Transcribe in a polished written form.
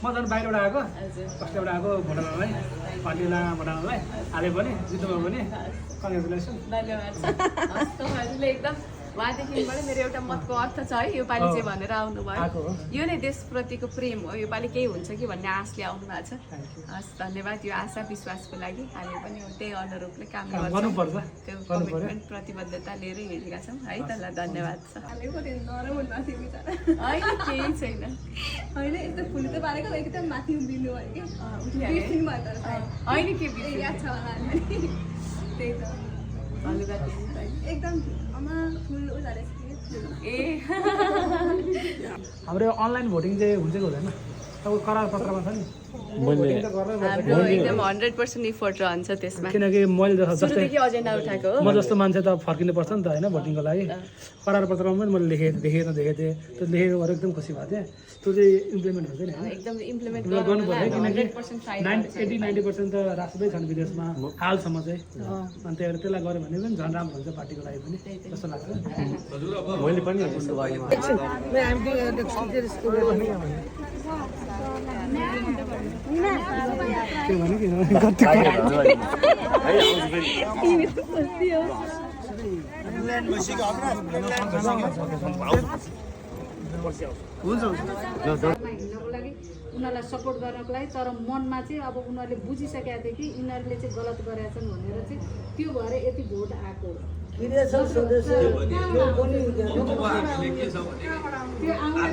म झन् बाहिरबाट आएको हजुर कष्टबाट आएको भोटाललाई पार्टीला भोटाललाई हाले पनि जित्नुभयो भने कङ्ग्रेचुलेसन धन्यवाद हस् तपाईँहरूले एकदम उहाँदेखिबाट मेरो एउटा मतको अर्थ छ है योपालि चाहिँ भनेर आउनुभयो यो नै देशप्रतिको प्रेम हो योपालि केही हुन्छ कि भन्ने आशले आउनु भएको छ हस् धन्यवाद यो आशा विश्वासको लागि हामी पनि त्यही अनुरूपले काम गर्नुपर्छ त्यो कमिटमेन्ट प्रतिबद्धता लिएरै हिँडेका छौँ है त ल धन्यवाद छ होइन केही छैन होइन एकदम फुल त पारेको एकदम माथि उभिनु भयो कि होइन के याद छ होला त्यही त एकदम आमा फुल उजाले ए हाम्रो अनलाइन भोटिङ चाहिँ हुन्छ कि हुँदैन अब करार पत्रमा छ नि भोटिङ त गर्नै पर्छ हाम्रो एकदम 100% इफोर्ट रहन्छ त्यसमा किनकि मैले जस्तै सुरुदेखि अझै नउठाएको हो म जस्तो मान्छे त फर्किनु पर्छ नि त होइन भोटिङको लागि करार पत्रमा पनि मैले देखेको थिएँ त्यो लेखेको भएर एकदम खुसी भएको थिएँ त्यो चाहिँ इम्प्लिमेन्ट हुन्छ नि एकदम इम्प्लिमेन्ट गर्नु पर्छ किनकि 100% 80-90% त राष्ट्रमै छन् विदेशमा हालसम्म चाहिँ अनि त्यही भएर त्यसलाई गऱ्यो भने पनि झन् राम्रो हुन्छ पार्टीको लागि पनि जस्तो लाग्छ मैले पनि त्यो भने कि हिँड्नको लागि उनीहरूलाई सपोर्ट गर्नको लागि तर मनमा चाहिँ अब उनीहरूले बुझिसकेका थिए कि यिनीहरूले चाहिँ गलत गरेका छन् भनेर चाहिँ त्यो भएर यति भोट आएको त्यो आउने